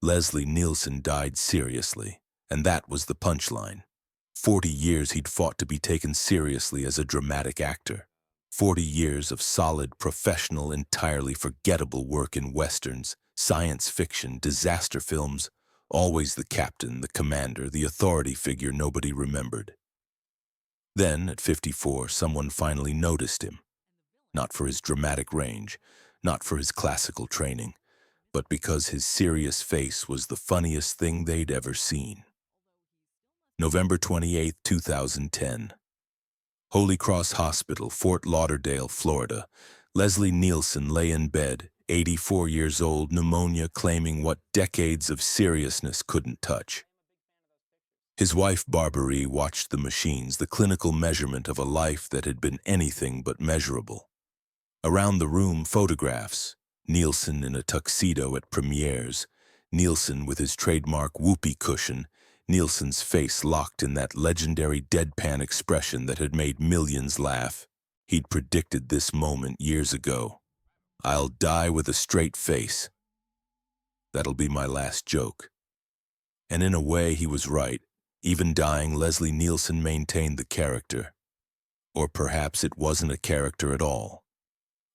Leslie Nielsen died seriously, and that was the punchline. 40 years he'd fought to be taken seriously as a dramatic actor. 40 years of solid, professional, entirely forgettable work in westerns, science fiction, disaster films, always the captain, the commander, the authority figure nobody remembered. Then, at 54, someone finally noticed him. Not for his dramatic range, not for his classical training, but because his serious face was the funniest thing they'd ever seen. November 28, 2010. Holy Cross Hospital, Fort Lauderdale, Florida. Leslie Nielsen lay in bed, 84 years old, pneumonia, claiming what decades of seriousness couldn't touch. His wife, Barbary, watched the machines, the clinical measurement of a life that had been anything but measurable. Around the room, photographs. Nielsen in a tuxedo at premieres. Nielsen with his trademark whoopee cushion. Nielsen's face locked in that legendary deadpan expression that had made millions laugh. He'd predicted this moment years ago. "I'll die with a straight face. That'll be my last joke." And in a way, he was right. Even dying, Leslie Nielsen maintained the character. Or perhaps it wasn't a character at all.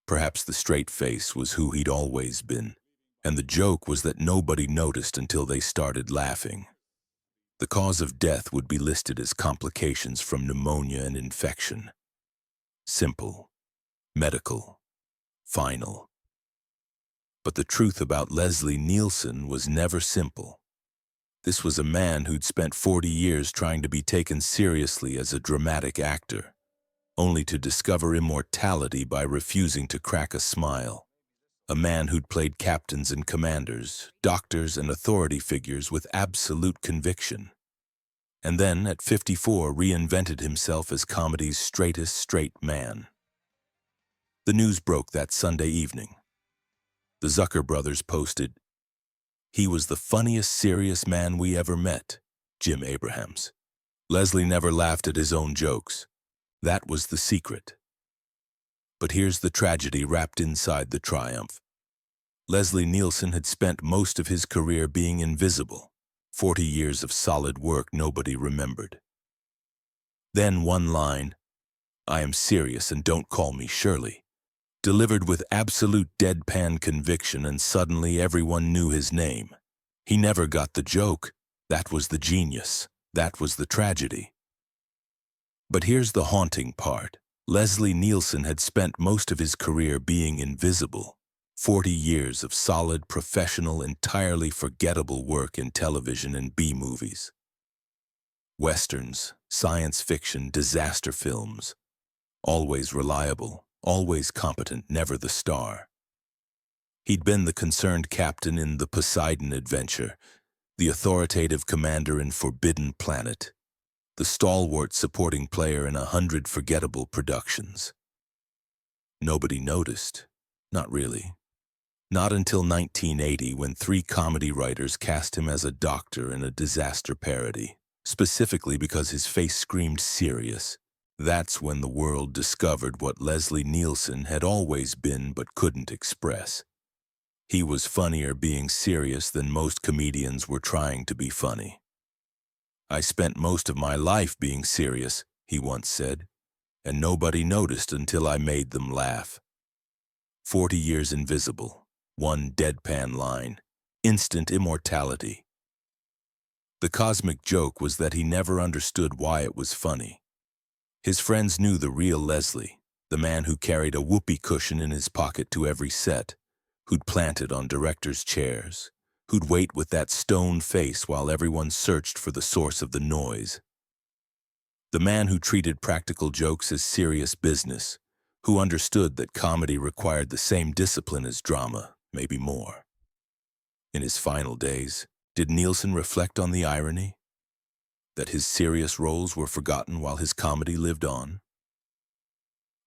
Perhaps the straight face was who he'd always been. And the joke was that nobody noticed until they started laughing. The cause of death would be listed as complications from pneumonia and infection. Simple. Medical. Final. But the truth about Leslie Nielsen was never simple. This was a man who'd spent 40 years trying to be taken seriously as a dramatic actor, only to discover immortality by refusing to crack a smile. A man who'd played captains and commanders, doctors and authority figures with absolute conviction. And then, at 54, reinvented himself as comedy's straightest straight man. The news broke that Sunday evening. The Zucker brothers posted, "He was the funniest serious man we ever met, Jim Abrahams." Leslie never laughed at his own jokes. That was the secret. But here's the tragedy wrapped inside the triumph. Leslie Nielsen had spent most of his career being invisible. 40 years of solid work nobody remembered. Then one line, "I am serious and don't call me Shirley," delivered with absolute deadpan conviction, and suddenly everyone knew his name. He never got the joke. That was the genius. That was the tragedy. But here's the haunting part. Leslie Nielsen had spent most of his career being invisible. 40 years of solid, professional, entirely forgettable work in television and B-movies. Westerns, science fiction, disaster films. Always reliable, always competent, never the star. He'd been the concerned captain in The Poseidon Adventure, the authoritative commander in Forbidden Planet, the stalwart supporting player in 100 forgettable productions. Nobody noticed. Not really. Not until 1980, when 3 comedy writers cast him as a doctor in a disaster parody, specifically because his face screamed serious. That's when the world discovered what Leslie Nielsen had always been but couldn't express. He was funnier being serious than most comedians were trying to be funny. "I spent most of my life being serious," he once said, "and nobody noticed until I made them laugh." 40 years invisible, one deadpan line, instant immortality. The cosmic joke was that he never understood why it was funny. His friends knew the real Leslie, the man who carried a whoopee cushion in his pocket to every set, who'd plant it on directors' chairs, who'd wait with that stone face while everyone searched for the source of the noise. The man who treated practical jokes as serious business, who understood that comedy required the same discipline as drama, maybe more. In his final days, did Nielsen reflect on the irony? That his serious roles were forgotten while his comedy lived on?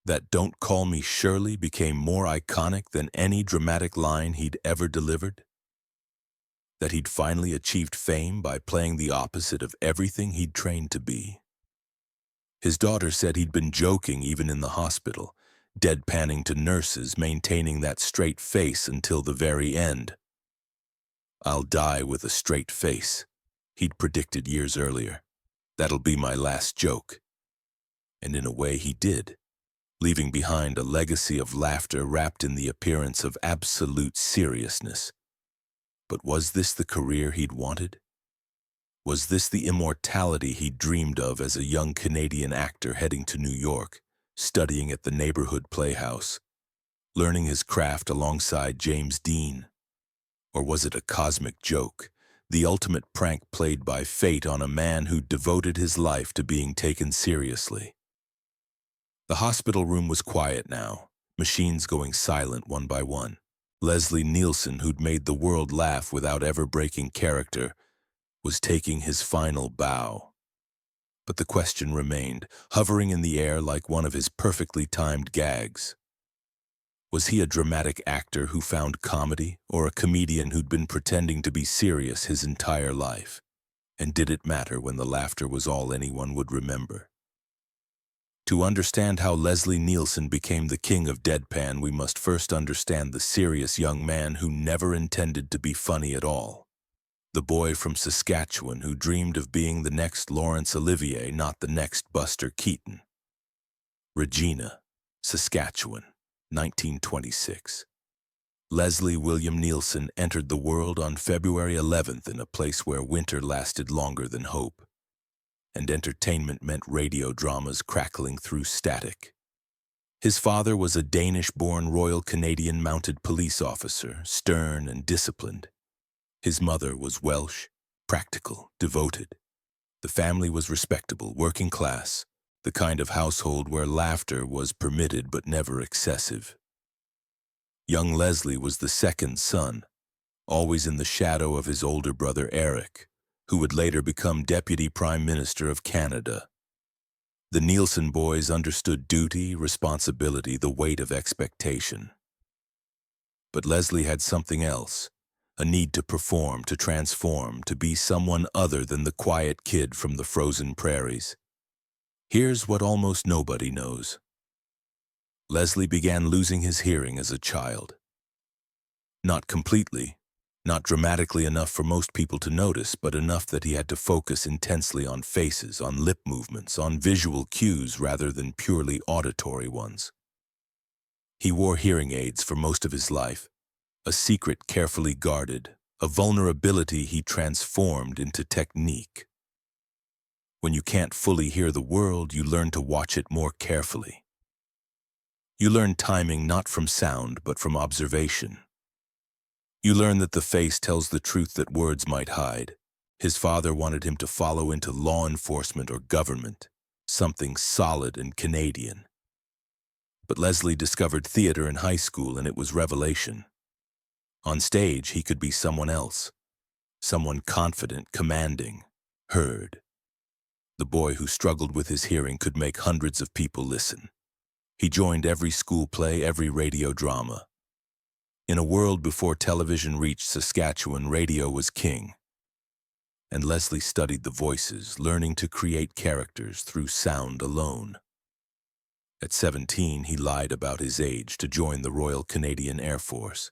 That "Don't Call Me Shirley" became more iconic than any dramatic line he'd ever delivered? That he'd finally achieved fame by playing the opposite of everything he'd trained to be? His daughter said he'd been joking even in the hospital, deadpanning to nurses, maintaining that straight face until the very end. I'll die with a straight face, he'd predicted years earlier. That'll be my last joke. And in a way he did, leaving behind a legacy of laughter wrapped in the appearance of absolute seriousness. But was this the career he'd wanted? Was this the immortality he'd dreamed of as a young Canadian actor heading to New York, studying at the neighborhood playhouse, learning his craft alongside James Dean? Or was it a cosmic joke, the ultimate prank played by fate on a man who devoted his life to being taken seriously? The hospital room was quiet now, machines going silent one by one. Leslie Nielsen, who'd made the world laugh without ever breaking character, was taking his final bow. But the question remained, hovering in the air like one of his perfectly timed gags. Was he a dramatic actor who found comedy, or a comedian who'd been pretending to be serious his entire life? And did it matter when the laughter was all anyone would remember? To understand how Leslie Nielsen became the king of deadpan, we must first understand the serious young man who never intended to be funny at all. The boy from Saskatchewan who dreamed of being the next Laurence Olivier, not the next Buster Keaton. Regina, Saskatchewan, 1926. Leslie William Nielsen entered the world on February 11th in a place where winter lasted longer than hope, and entertainment meant radio dramas crackling through static. His father was a Danish-born Royal Canadian Mounted Police officer, stern and disciplined. His mother was Welsh, practical, devoted. The family was respectable, working class, the kind of household where laughter was permitted but never excessive. Young Leslie was the second son, always in the shadow of his older brother Eric, who would later become Deputy Prime Minister of Canada. The Nielsen boys understood duty, responsibility, the weight of expectation. But Leslie had something else, a need to perform, to transform, to be someone other than the quiet kid from the frozen prairies. Here's what almost nobody knows. Leslie began losing his hearing as a child. Not completely, not dramatically enough for most people to notice, but enough that he had to focus intensely on faces, on lip movements, on visual cues rather than purely auditory ones. He wore hearing aids for most of his life, a secret carefully guarded, a vulnerability he transformed into technique. When you can't fully hear the world, you learn to watch it more carefully. You learn timing not from sound, but from observation. You learn that the face tells the truth that words might hide. His father wanted him to follow into law enforcement or government, something solid and Canadian. But Leslie discovered theater in high school, and it was revelation. On stage, he could be someone else, someone confident, commanding, heard. The boy who struggled with his hearing could make hundreds of people listen. He joined every school play, every radio drama. In a world before television reached Saskatchewan, radio was king. And Leslie studied the voices, learning to create characters through sound alone. At 17, he lied about his age to join the Royal Canadian Air Force.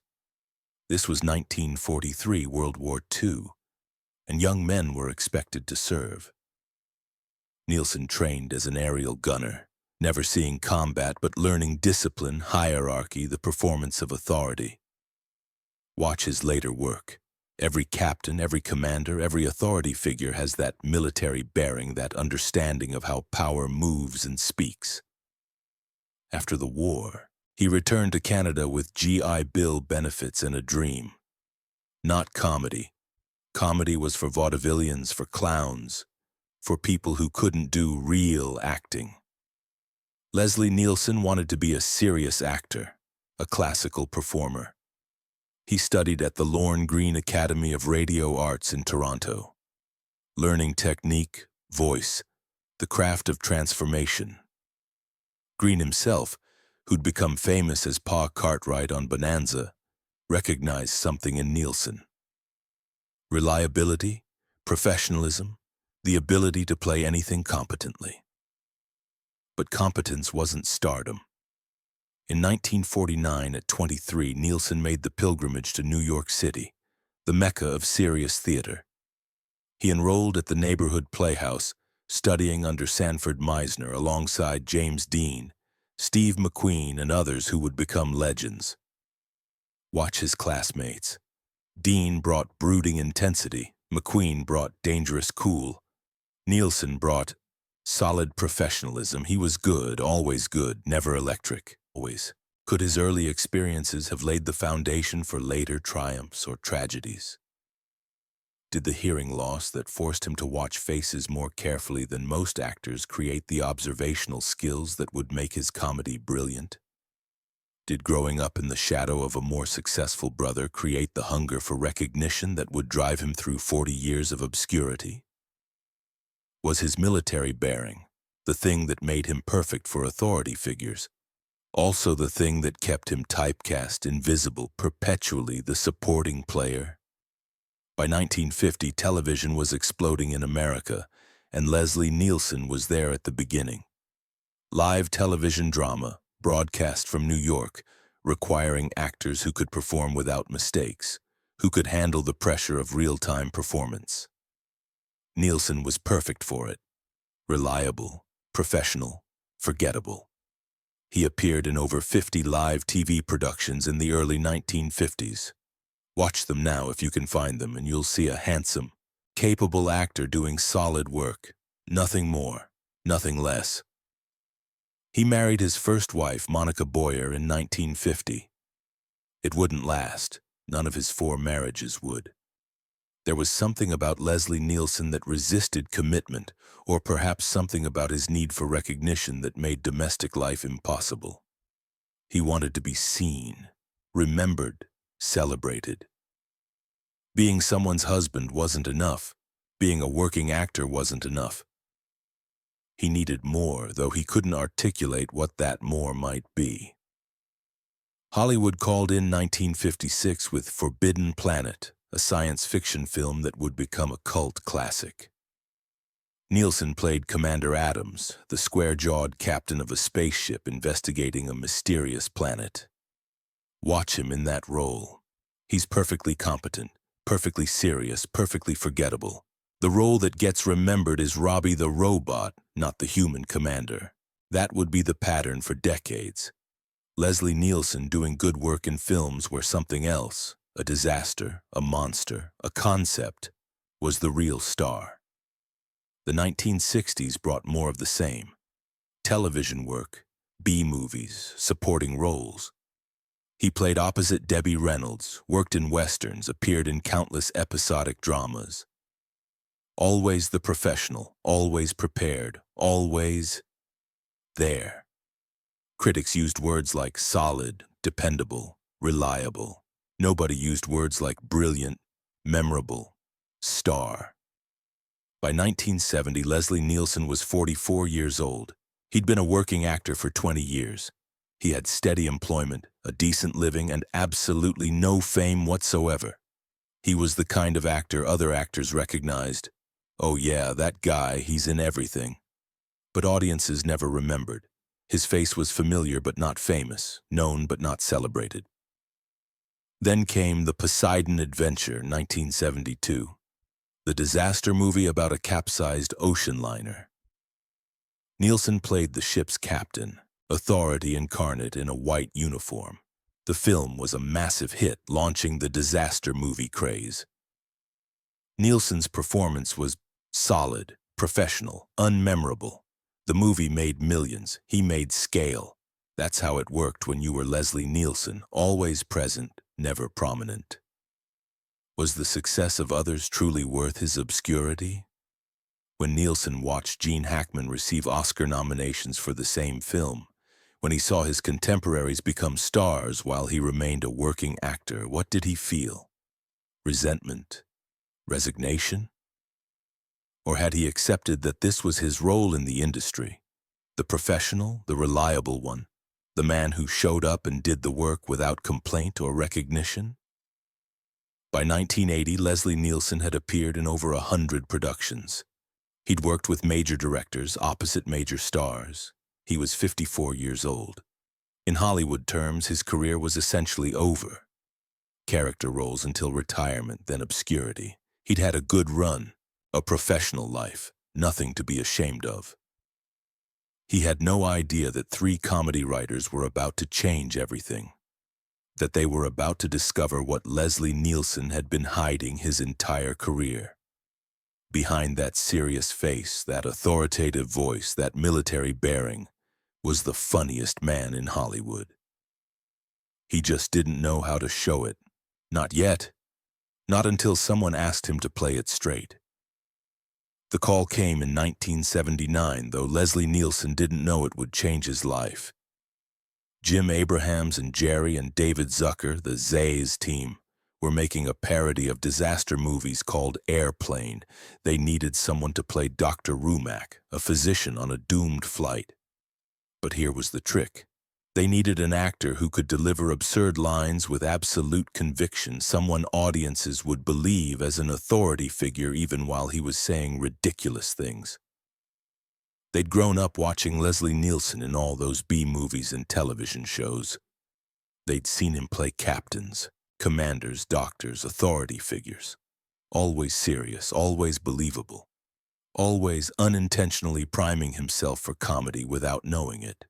This was 1943, World War II, and young men were expected to serve. Nielsen trained as an aerial gunner, never seeing combat but learning discipline, hierarchy, the performance of authority. Watch his later work. Every captain, every commander, every authority figure has that military bearing, that understanding of how power moves and speaks. After the war, he returned to Canada with GI Bill benefits and a dream. Not comedy. Comedy was for vaudevillians, for clowns, for people who couldn't do real acting. Leslie Nielsen wanted to be a serious actor, a classical performer. He studied at the Lorne Greene Academy of Radio Arts in Toronto, learning technique, voice, the craft of transformation. Greene himself, who'd become famous as Pa Cartwright on Bonanza, recognized something in Nielsen. Reliability, professionalism, the ability to play anything competently. But competence wasn't stardom. In 1949, at 23, Nielsen made the pilgrimage to New York City, the mecca of serious theater. He enrolled at the neighborhood playhouse, studying under Sanford Meisner alongside James Dean, Steve McQueen, and others who would become legends. Watch his classmates. Dean brought brooding intensity, McQueen brought dangerous cool, Nielsen brought solid professionalism. He was good, always good, never electric, always. Could his early experiences have laid the foundation for later triumphs or tragedies? Did the hearing loss that forced him to watch faces more carefully than most actors create the observational skills that would make his comedy brilliant? Did growing up in the shadow of a more successful brother create the hunger for recognition that would drive him through 40 years of obscurity? Was his military bearing, the thing that made him perfect for authority figures, also the thing that kept him typecast, invisible, perpetually the supporting player? By 1950, television was exploding in America, and Leslie Nielsen was there at the beginning. Live television drama, broadcast from New York, requiring actors who could perform without mistakes, who could handle the pressure of real-time performance. Nielsen was perfect for it. Reliable, professional, forgettable. He appeared in over 50 live TV productions in the early 1950s. Watch them now if you can find them, and you'll see a handsome, capable actor doing solid work. Nothing more, nothing less. He married his first wife, Monica Boyer, in 1950. It wouldn't last. None of his 4 marriages would. There was something about Leslie Nielsen that resisted commitment, or perhaps something about his need for recognition that made domestic life impossible. He wanted to be seen, remembered, celebrated. Being someone's husband wasn't enough. Being a working actor wasn't enough. He needed more, though he couldn't articulate what that more might be. Hollywood called in 1956 with Forbidden Planet, a science fiction film that would become a cult classic. Nielsen played Commander Adams, the square-jawed captain of a spaceship investigating a mysterious planet. Watch him in that role. He's perfectly competent, perfectly serious, perfectly forgettable. The role that gets remembered is Robbie the robot, not the human commander. That would be the pattern for decades. Leslie Nielsen doing good work in films where something else, a disaster, a monster, a concept, was the real star. The 1960s brought more of the same. Television work, B-movies, supporting roles. He played opposite Debbie Reynolds, worked in westerns, appeared in countless episodic dramas. Always the professional, always prepared, always there. Critics used words like solid, dependable, reliable. Nobody used words like brilliant, memorable, star. By 1970, Leslie Nielsen was 44 years old. He'd been a working actor for 20 years. He had steady employment, a decent living, and absolutely no fame whatsoever. He was the kind of actor other actors recognized. Oh yeah, that guy, he's in everything. But audiences never remembered. His face was familiar but not famous, known but not celebrated. Then came The Poseidon Adventure, 1972. The disaster movie about a capsized ocean liner. Nielsen played the ship's captain, authority incarnate in a white uniform. The film was a massive hit, launching the disaster movie craze. Nielsen's performance was solid, professional, unmemorable. The movie made millions. He made scale. That's how it worked when you were Leslie Nielsen, always present, never prominent. Was the success of others truly worth his obscurity? When Nielsen watched Gene Hackman receive Oscar nominations for the same film, when he saw his contemporaries become stars while he remained a working actor, what did he feel? Resentment? Resignation? Or had he accepted that this was his role in the industry? The professional, the reliable one, the man who showed up and did the work without complaint or recognition? By 1980, Leslie Nielsen had appeared in over 100 productions. He'd worked with major directors, opposite major stars. He was 54 years old. In Hollywood terms, his career was essentially over. Character roles until retirement, then obscurity. He'd had a good run, a professional life, nothing to be ashamed of. He had no idea that 3 comedy writers were about to change everything, that they were about to discover what Leslie Nielsen had been hiding his entire career. Behind that serious face, that authoritative voice, that military bearing, was the funniest man in Hollywood. He just didn't know how to show it. Not yet. Not until someone asked him to play it straight. The call came in 1979, though Leslie Nielsen didn't know it would change his life. Jim Abrahams and Jerry and David Zucker, the Zays team, were making a parody of disaster movies called Airplane. They needed someone to play Dr. Rumack, a physician on a doomed flight. But here was the trick. They needed an actor who could deliver absurd lines with absolute conviction, someone audiences would believe as an authority figure even while he was saying ridiculous things. They'd grown up watching Leslie Nielsen in all those B-movies and television shows. They'd seen him play captains, commanders, doctors, authority figures. Always serious, always believable. Always unintentionally priming himself for comedy without knowing it.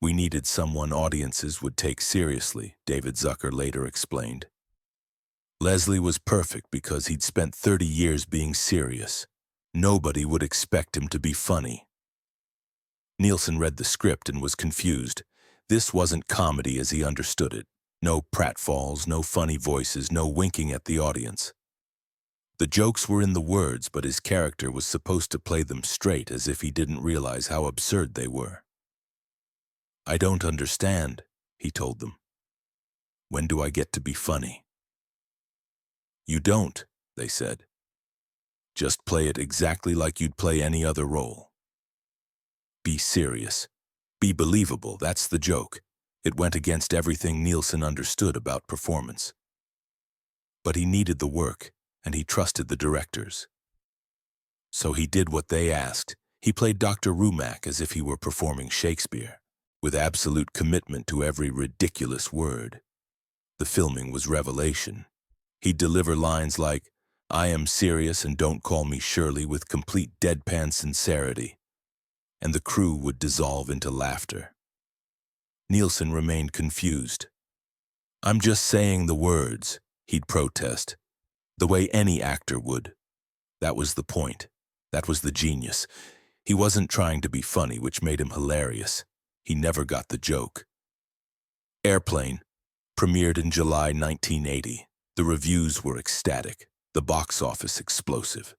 We needed someone audiences would take seriously, David Zucker later explained. Leslie was perfect because he'd spent 30 years being serious. Nobody would expect him to be funny. Nielsen read the script and was confused. This wasn't comedy as he understood it. No pratfalls, no funny voices, no winking at the audience. The jokes were in the words, but his character was supposed to play them straight as if he didn't realize how absurd they were. "I don't understand," he told them. "When do I get to be funny?" "You don't," they said. "Just play it exactly like you'd play any other role. Be serious. Be believable, that's the joke." It went against everything Nielsen understood about performance. But he needed the work, and he trusted the directors. So he did what they asked. He played Dr. Rumack as if he were performing Shakespeare, with absolute commitment to every ridiculous word. The filming was revelation. He'd deliver lines like, "I am serious and don't call me Shirley," with complete deadpan sincerity, and the crew would dissolve into laughter. Nielsen remained confused. "I'm just saying the words," he'd protest, the way any actor would. That was the point. That was the genius. He wasn't trying to be funny, which made him hilarious. He never got the joke. Airplane premiered in July 1980. The reviews were ecstatic, the box office explosive.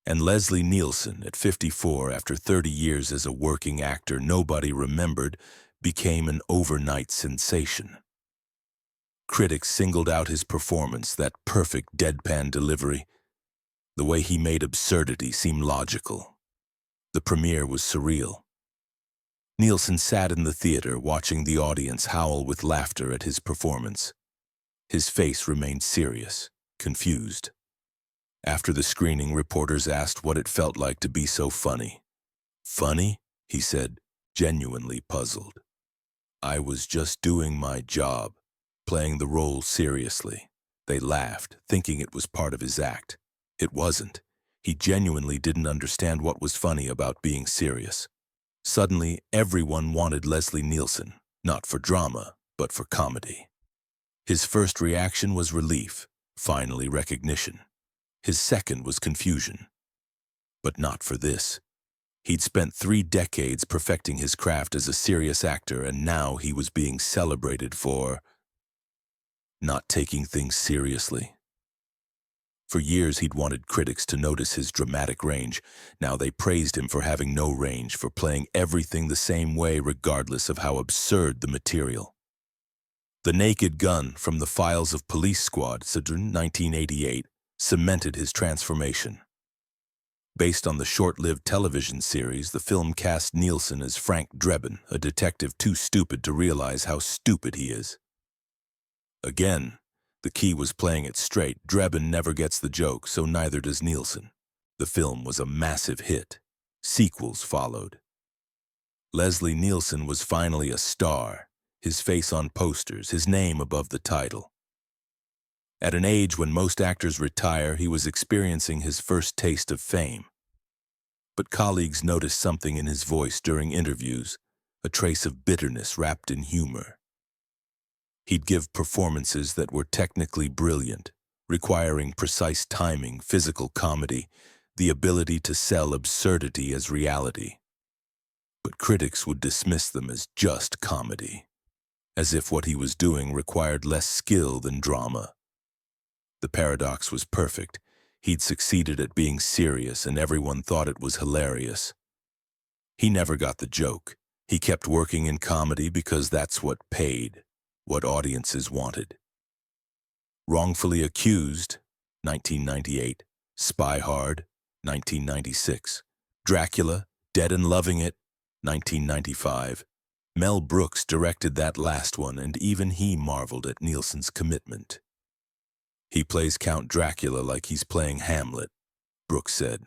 And Leslie Nielsen, at 54, after 30 years as a working actor nobody remembered, became an overnight sensation. Critics singled out his performance, that perfect deadpan delivery, the way he made absurdity seem logical. The premiere was surreal. Nielsen sat in the theater watching the audience howl with laughter at his performance. His face remained serious, confused. After the screening, reporters asked what it felt like to be so funny. "Funny?" he said, genuinely puzzled. "I was just doing my job, playing the role seriously." They laughed, thinking it was part of his act. It wasn't. He genuinely didn't understand what was funny about being serious. Suddenly, everyone wanted Leslie Nielsen, not for drama, but for comedy. His first reaction was relief, finally recognition. His second was confusion. But not for this. He'd spent 3 decades perfecting his craft as a serious actor, and now he was being celebrated for not taking things seriously. For years he'd wanted critics to notice his dramatic range. Now they praised him for having no range, for playing everything the same way regardless of how absurd the material. The Naked Gun from the Files of Police Squad, 1988, cemented his transformation. Based on the short-lived television series, the film cast Nielsen as Frank Drebin, a detective too stupid to realize how stupid he is. Again, the key was playing it straight. Drebin never gets the joke, so neither does Nielsen. The film was a massive hit. Sequels followed. Leslie Nielsen was finally a star, his face on posters, his name above the title. At an age when most actors retire, he was experiencing his first taste of fame. But colleagues noticed something in his voice during interviews, a trace of bitterness wrapped in humor. He'd give performances that were technically brilliant, requiring precise timing, physical comedy, the ability to sell absurdity as reality. But critics would dismiss them as just comedy, as if what he was doing required less skill than drama. The paradox was perfect. He'd succeeded at being serious, and everyone thought it was hilarious. He never got the joke. He kept working in comedy because that's what paid, what audiences wanted. Wrongfully Accused, 1998. Spy Hard, 1996. Dracula, Dead and Loving It, 1995. Mel Brooks directed that last one, and even he marveled at Nielsen's commitment. He plays Count Dracula like he's playing Hamlet, Brooks said.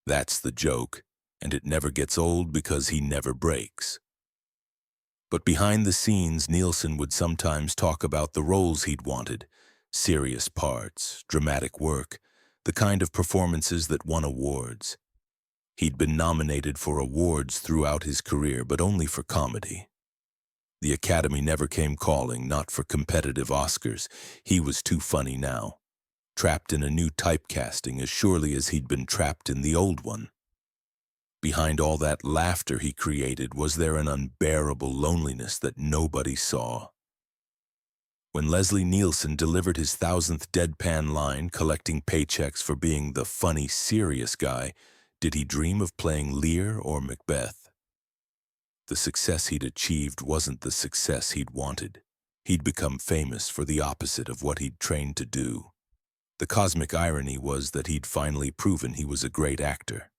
That's the joke, and it never gets old because he never breaks. But behind the scenes, Nielsen would sometimes talk about the roles he'd wanted, serious parts, dramatic work, the kind of performances that won awards. He'd been nominated for awards throughout his career, but only for comedy. The Academy never came calling, not for competitive Oscars. He was too funny now, trapped in a new typecasting as surely as he'd been trapped in the old one. Behind all that laughter he created, was there an unbearable loneliness that nobody saw? When Leslie Nielsen delivered his 1,000th deadpan line, collecting paychecks for being the funny, serious guy, did he dream of playing Lear or Macbeth? The success he'd achieved wasn't the success he'd wanted. He'd become famous for the opposite of what he'd trained to do. The cosmic irony was that he'd finally proven he was a great actor.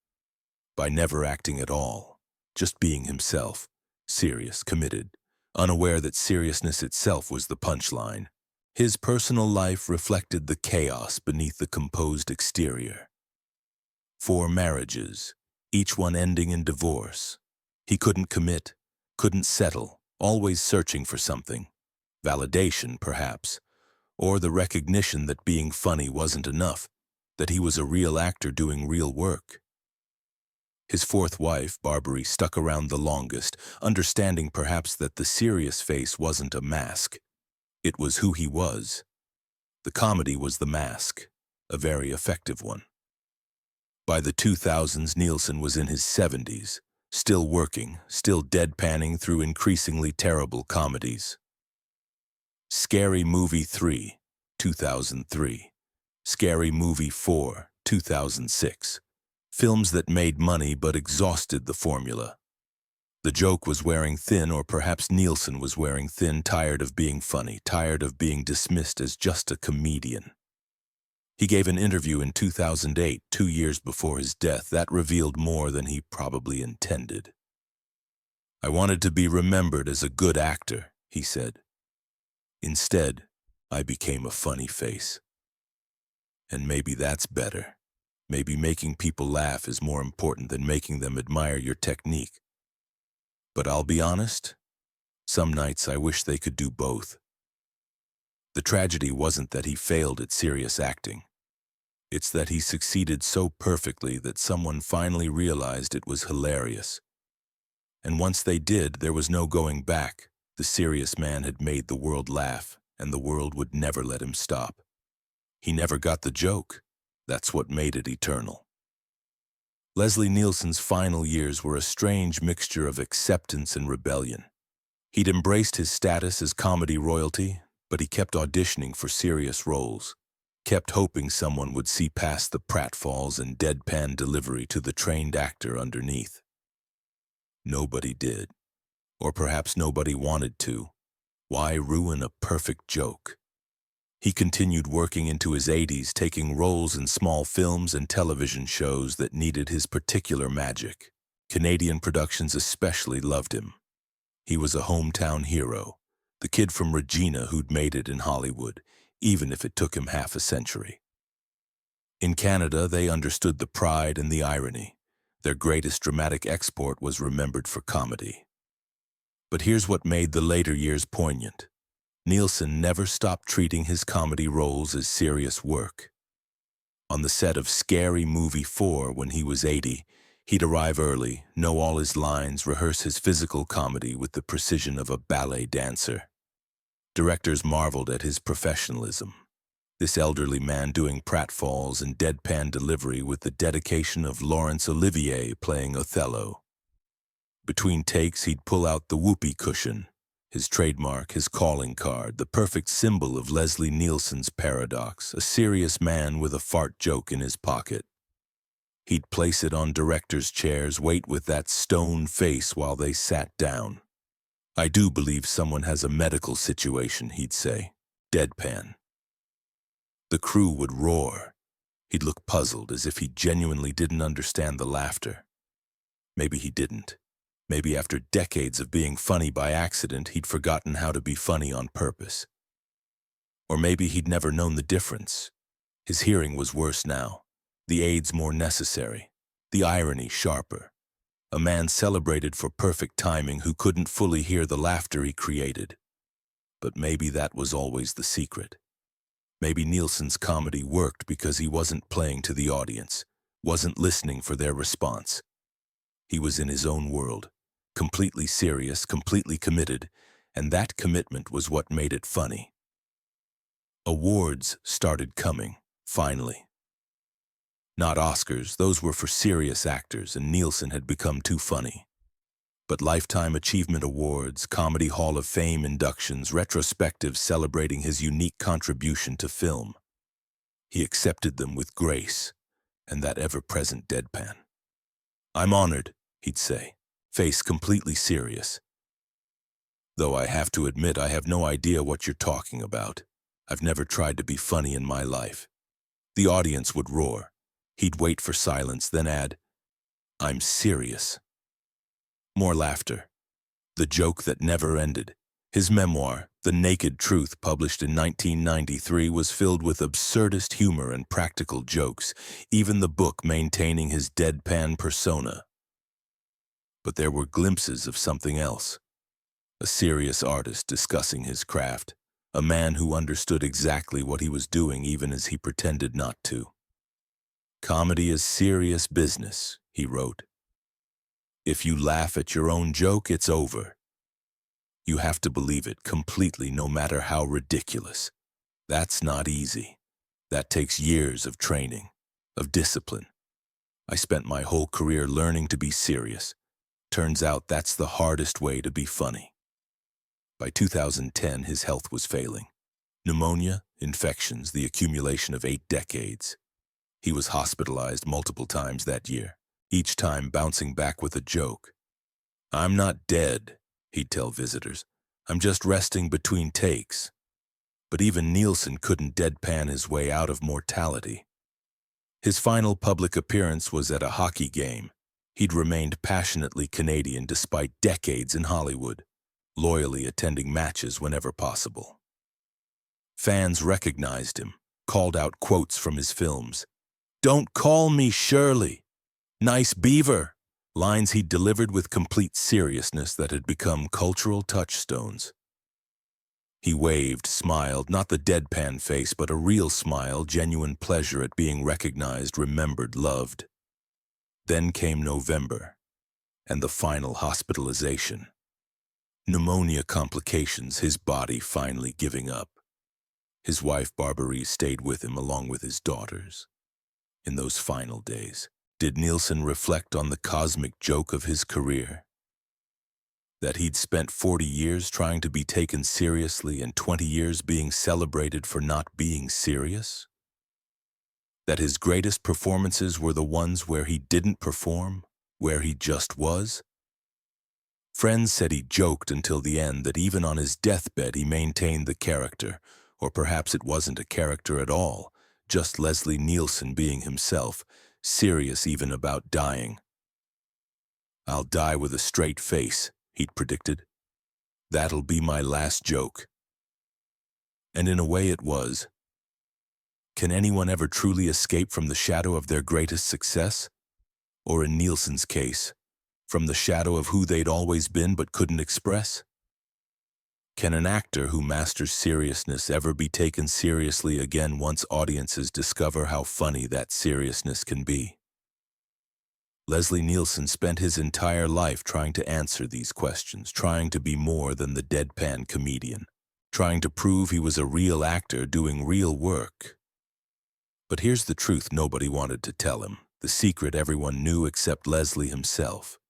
By never acting at all, just being himself, serious, committed, unaware that seriousness itself was the punchline. His personal life reflected the chaos beneath the composed exterior. 4 marriages, each one ending in divorce. He couldn't commit, couldn't settle, always searching for something. Validation, perhaps, or the recognition that being funny wasn't enough, that he was a real actor doing real work. His 4th wife, Barbary, stuck around the longest, understanding perhaps that the serious face wasn't a mask. It was who he was. The comedy was the mask, a very effective one. By the 2000s, Nielsen was in his 70s, still working, still deadpanning through increasingly terrible comedies. Scary Movie 3, 2003. Scary Movie 4, 2006. Films that made money but exhausted the formula. The joke was wearing thin, or perhaps Nielsen was wearing thin, tired of being funny, tired of being dismissed as just a comedian. He gave an interview in 2008, 2 years before his death, that revealed more than he probably intended. "I wanted to be remembered as a good actor," he said. "Instead, I became a funny face. And maybe that's better. Maybe making people laugh is more important than making them admire your technique. But I'll be honest, some nights I wish they could do both." The tragedy wasn't that he failed at serious acting. It's that he succeeded so perfectly that someone finally realized it was hilarious. And once they did, there was no going back. The serious man had made the world laugh, and the world would never let him stop. He never got the joke. That's what made it eternal. Leslie Nielsen's final years were a strange mixture of acceptance and rebellion. He'd embraced his status as comedy royalty, but he kept auditioning for serious roles, kept hoping someone would see past the pratfalls and deadpan delivery to the trained actor underneath. Nobody did. Or perhaps nobody wanted to. Why ruin a perfect joke? He continued working into his 80s, taking roles in small films and television shows that needed his particular magic. Canadian productions especially loved him. He was a hometown hero, the kid from Regina who'd made it in Hollywood, even if it took him half a century. In Canada, they understood the pride and the irony. Their greatest dramatic export was remembered for comedy. But here's what made the later years poignant. Nielsen never stopped treating his comedy roles as serious work. On the set of Scary Movie 4 when he was 80, he'd arrive early, know all his lines, rehearse his physical comedy with the precision of a ballet dancer. Directors marveled at his professionalism. This elderly man doing pratfalls and deadpan delivery with the dedication of Laurence Olivier playing Othello. Between takes, he'd pull out the whoopee cushion, his trademark, his calling card, the perfect symbol of Leslie Nielsen's paradox, a serious man with a fart joke in his pocket. He'd place it on directors' chairs, wait with that stone face while they sat down. "I do believe someone has a medical situation," he'd say. Deadpan. The crew would roar. He'd look puzzled, as if he genuinely didn't understand the laughter. Maybe he didn't. Maybe after decades of being funny by accident, he'd forgotten how to be funny on purpose. Or maybe he'd never known the difference. His hearing was worse now, the aids more necessary, the irony sharper. A man celebrated for perfect timing who couldn't fully hear the laughter he created. But maybe that was always the secret. Maybe Nielsen's comedy worked because he wasn't playing to the audience, wasn't listening for their response. He was in his own world, completely serious, completely committed, and that commitment was what made it funny. Awards started coming, finally. Not Oscars, those were for serious actors, and Nielsen had become too funny. But Lifetime Achievement Awards, Comedy Hall of Fame inductions, retrospectives celebrating his unique contribution to film. He accepted them with grace, and that ever-present deadpan. "I'm honored," he'd say, face completely serious. "Though I have to admit I have no idea what you're talking about. I've never tried to be funny in my life." The audience would roar. He'd wait for silence, then add, "I'm serious." More laughter. The joke that never ended. His memoir, The Naked Truth, published in 1993, was filled with absurdist humor and practical jokes, even the book maintaining his deadpan persona. But there were glimpses of something else. A serious artist discussing his craft, a man who understood exactly what he was doing even as he pretended not to. "Comedy is serious business," he wrote. "If you laugh at your own joke, it's over. You have to believe it completely, no matter how ridiculous. That's not easy. That takes years of training, of discipline. I spent my whole career learning to be serious. Turns out that's the hardest way to be funny." By 2010, his health was failing. Pneumonia, infections, the accumulation of 8 decades. He was hospitalized multiple times that year, each time bouncing back with a joke. "I'm not dead," he'd tell visitors. "I'm just resting between takes." But even Nielsen couldn't deadpan his way out of mortality. His final public appearance was at a hockey game. He'd remained passionately Canadian despite decades in Hollywood, loyally attending matches whenever possible. Fans recognized him, called out quotes from his films. "Don't call me Shirley. Nice beaver," lines he'd delivered with complete seriousness that had become cultural touchstones. He waved, smiled, not the deadpan face, but a real smile, genuine pleasure at being recognized, remembered, loved. Then came November, and the final hospitalization. Pneumonia complications, his body finally giving up. His wife, Barbarie, stayed with him along with his daughters. In those final days, did Nielsen reflect on the cosmic joke of his career? That he'd spent 40 years trying to be taken seriously and 20 years being celebrated for not being serious? That his greatest performances were the ones where he didn't perform, where he just was? Friends said he joked until the end, that even on his deathbed he maintained the character, or perhaps it wasn't a character at all, just Leslie Nielsen being himself, serious even about dying. "I'll die with a straight face," he'd predicted. "That'll be my last joke." And in a way it was. Can anyone ever truly escape from the shadow of their greatest success? Or in Nielsen's case, from the shadow of who they'd always been but couldn't express? Can an actor who masters seriousness ever be taken seriously again once audiences discover how funny that seriousness can be? Leslie Nielsen spent his entire life trying to answer these questions, trying to be more than the deadpan comedian, trying to prove he was a real actor doing real work. But here's the truth nobody wanted to tell him, the secret everyone knew except Leslie himself.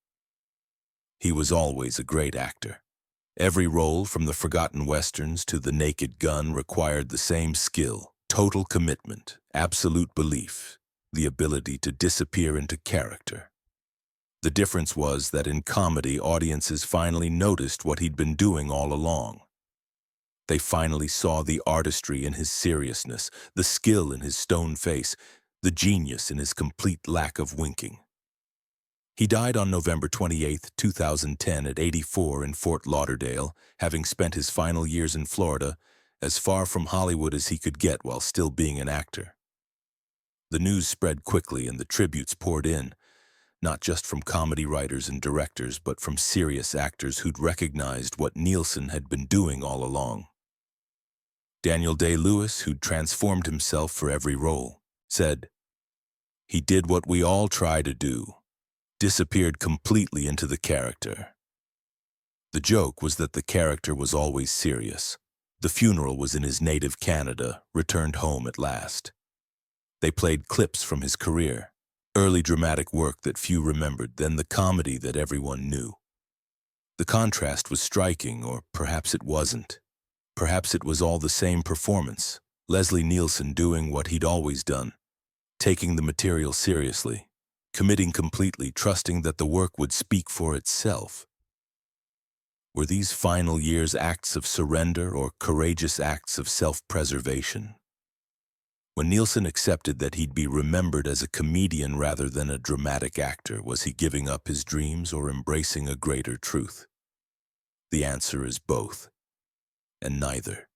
He was always a great actor. Every role, from the forgotten westerns to The Naked Gun, required the same skill, total commitment, absolute belief, the ability to disappear into character. The difference was that in comedy, audiences finally noticed what he'd been doing all along. They finally saw the artistry in his seriousness, the skill in his stone face, the genius in his complete lack of winking. He died on November 28, 2010 at 84 in Fort Lauderdale, having spent his final years in Florida, as far from Hollywood as he could get while still being an actor. The news spread quickly and the tributes poured in, not just from comedy writers and directors, but from serious actors who'd recognized what Nielsen had been doing all along. Daniel Day-Lewis, who'd transformed himself for every role, said, "He did what we all try to do, disappeared completely into the character." The joke was that the character was always serious. The funeral was in his native Canada, returned home at last. They played clips from his career, early dramatic work that few remembered, then the comedy that everyone knew. The contrast was striking, or perhaps it wasn't. Perhaps it was all the same performance, Leslie Nielsen doing what he'd always done, taking the material seriously, committing completely, trusting that the work would speak for itself. Were these final years acts of surrender or courageous acts of self-preservation? When Nielsen accepted that he'd be remembered as a comedian rather than a dramatic actor, was he giving up his dreams or embracing a greater truth? The answer is both, and neither.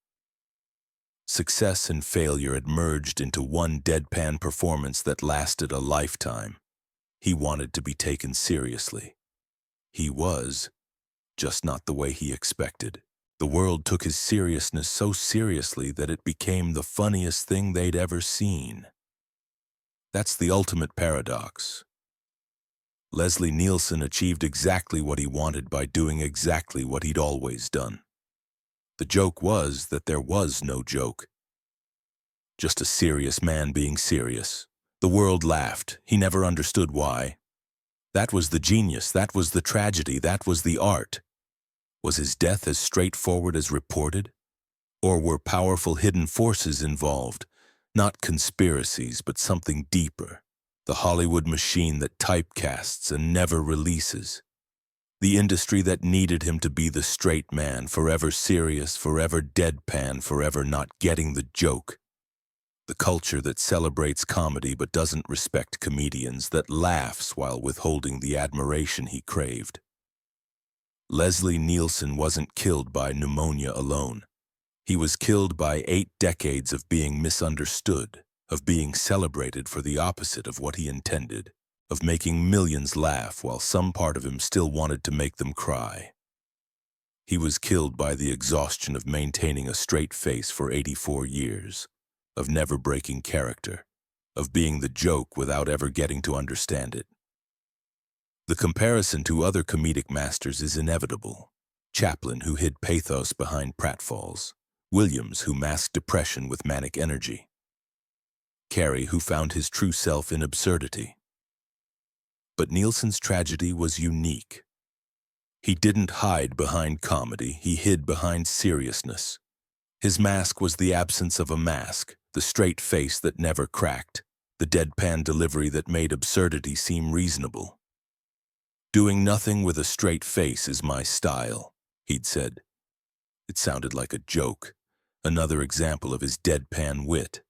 Success and failure had merged into one deadpan performance that lasted a lifetime. He wanted to be taken seriously. He was, just not the way he expected. The world took his seriousness so seriously that it became the funniest thing they'd ever seen. That's the ultimate paradox. Leslie Nielsen achieved exactly what he wanted by doing exactly what he'd always done. The joke was that there was no joke. Just a serious man being serious. The world laughed. He never understood why. That was the genius, that was the tragedy, that was the art. Was his death as straightforward as reported? Or were powerful hidden forces involved? Not conspiracies, but something deeper. The Hollywood machine that typecasts and never releases. The industry that needed him to be the straight man, forever serious, forever deadpan, forever not getting the joke. The culture that celebrates comedy but doesn't respect comedians, that laughs while withholding the admiration he craved. Leslie Nielsen wasn't killed by pneumonia alone. He was killed by 8 decades of being misunderstood, of being celebrated for the opposite of what he intended, of making millions laugh while some part of him still wanted to make them cry. He was killed by the exhaustion of maintaining a straight face for 84 years, of never breaking character, of being the joke without ever getting to understand it. The comparison to other comedic masters is inevitable. Chaplin, who hid pathos behind pratfalls. Williams, who masked depression with manic energy. Carey, who found his true self in absurdity. But Nielsen's tragedy was unique. He didn't hide behind comedy, he hid behind seriousness. His mask was the absence of a mask, the straight face that never cracked, the deadpan delivery that made absurdity seem reasonable. "Doing nothing with a straight face is my style," he'd said. It sounded like a joke, another example of his deadpan wit.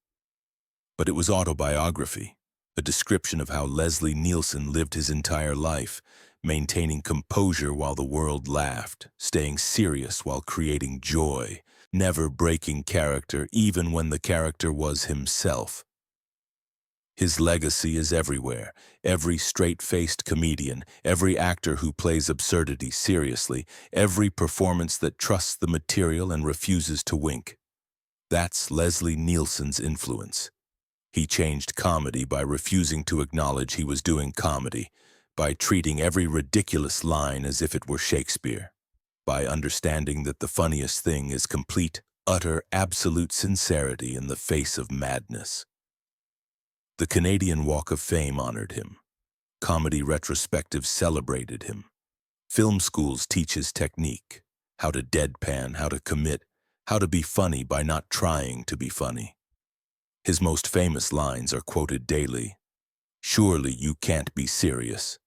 But it was autobiography, a description of how Leslie Nielsen lived his entire life, maintaining composure while the world laughed, staying serious while creating joy, never breaking character even when the character was himself. His legacy is everywhere. Every straight-faced comedian, every actor who plays absurdity seriously, every performance that trusts the material and refuses to wink. That's Leslie Nielsen's influence. He changed comedy by refusing to acknowledge he was doing comedy, by treating every ridiculous line as if it were Shakespeare, by understanding that the funniest thing is complete, utter, absolute sincerity in the face of madness. The Canadian Walk of Fame honored him. Comedy retrospectives celebrated him. Film schools teach his technique, how to deadpan, how to commit, how to be funny by not trying to be funny. His most famous lines are quoted daily. "Surely you can't be serious."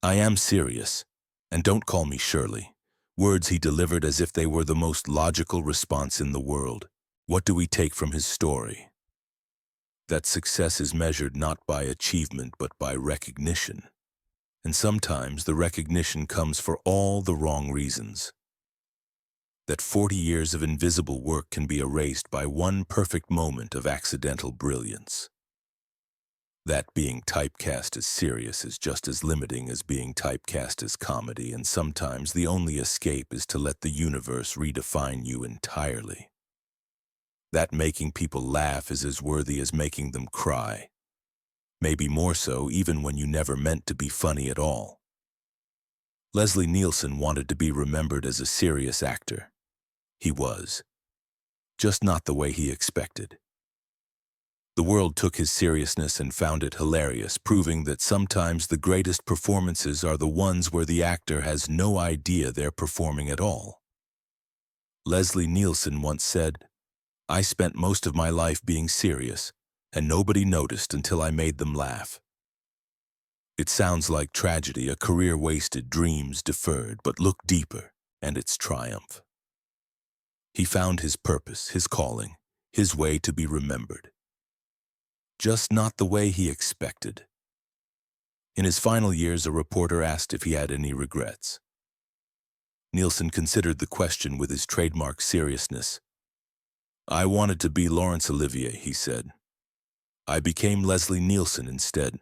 "I am serious, and don't call me Shirley." Words he delivered as if they were the most logical response in the world. What do we take from his story? That success is measured not by achievement but by recognition. And sometimes the recognition comes for all the wrong reasons. That 40 years of invisible work can be erased by one perfect moment of accidental brilliance. That being typecast as serious is just as limiting as being typecast as comedy, and sometimes the only escape is to let the universe redefine you entirely. That making people laugh is as worthy as making them cry. Maybe more so even when you never meant to be funny at all. Leslie Nielsen wanted to be remembered as a serious actor. He was. Just not the way he expected. The world took his seriousness and found it hilarious, proving that sometimes the greatest performances are the ones where the actor has no idea they're performing at all. Leslie Nielsen once said, "I spent most of my life being serious, and nobody noticed until I made them laugh." It sounds like tragedy, a career wasted, dreams deferred, but look deeper, and it's triumph. He found his purpose, his calling, his way to be remembered. Just not the way he expected. In his final years, a reporter asked if he had any regrets. Nielsen considered the question with his trademark seriousness. "I wanted to be Laurence Olivier," he said. "I became Leslie Nielsen instead.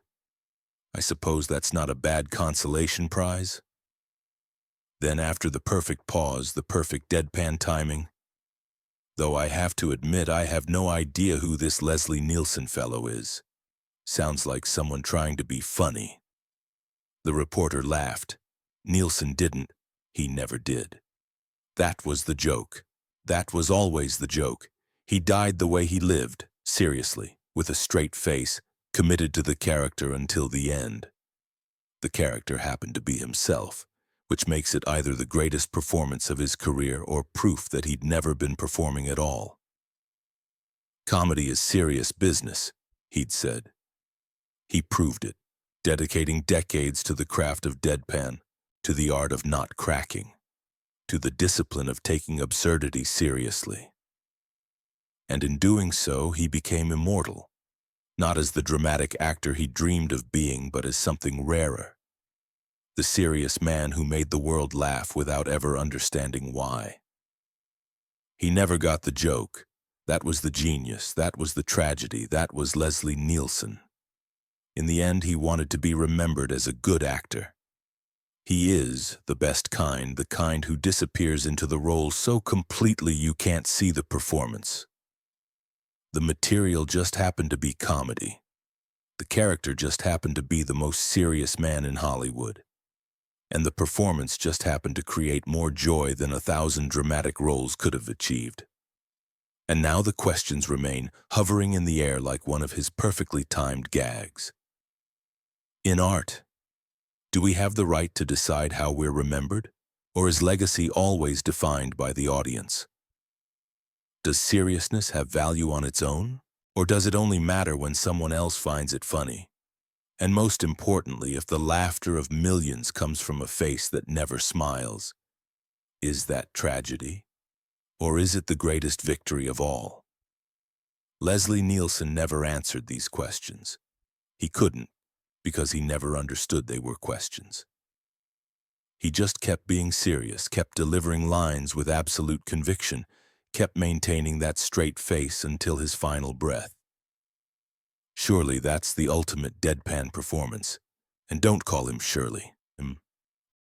I suppose that's not a bad consolation prize?" Then after the perfect pause, the perfect deadpan timing, "Though I have to admit I have no idea who this Leslie Nielsen fellow is. Sounds like someone trying to be funny." The reporter laughed. Nielsen didn't. He never did. That was the joke. That was always the joke. He died the way he lived, seriously, with a straight face, committed to the character until the end. The character happened to be himself, which makes it either the greatest performance of his career or proof that he'd never been performing at all. "Comedy is serious business," he'd said. He proved it, dedicating decades to the craft of deadpan, to the art of not cracking, to the discipline of taking absurdity seriously. And in doing so, he became immortal, not as the dramatic actor he dreamed of being, but as something rarer. The serious man who made the world laugh without ever understanding why. He never got the joke. That was the genius, that was the tragedy, that was Leslie Nielsen. In the end, he wanted to be remembered as a good actor. He is the best kind, the kind who disappears into the role so completely you can't see the performance. The material just happened to be comedy. The character just happened to be the most serious man in Hollywood. And the performance just happened to create more joy than 1,000 dramatic roles could have achieved. And now the questions remain, hovering in the air like one of his perfectly timed gags. In art, do we have the right to decide how we're remembered, or is legacy always defined by the audience? Does seriousness have value on its own, or does it only matter when someone else finds it funny? And most importantly, if the laughter of millions comes from a face that never smiles, is that tragedy? Or is it the greatest victory of all? Leslie Nielsen never answered these questions. He couldn't, because he never understood they were questions. He just kept being serious, kept delivering lines with absolute conviction, kept maintaining that straight face until his final breath. Surely that's the ultimate deadpan performance. And don't call him Shirley.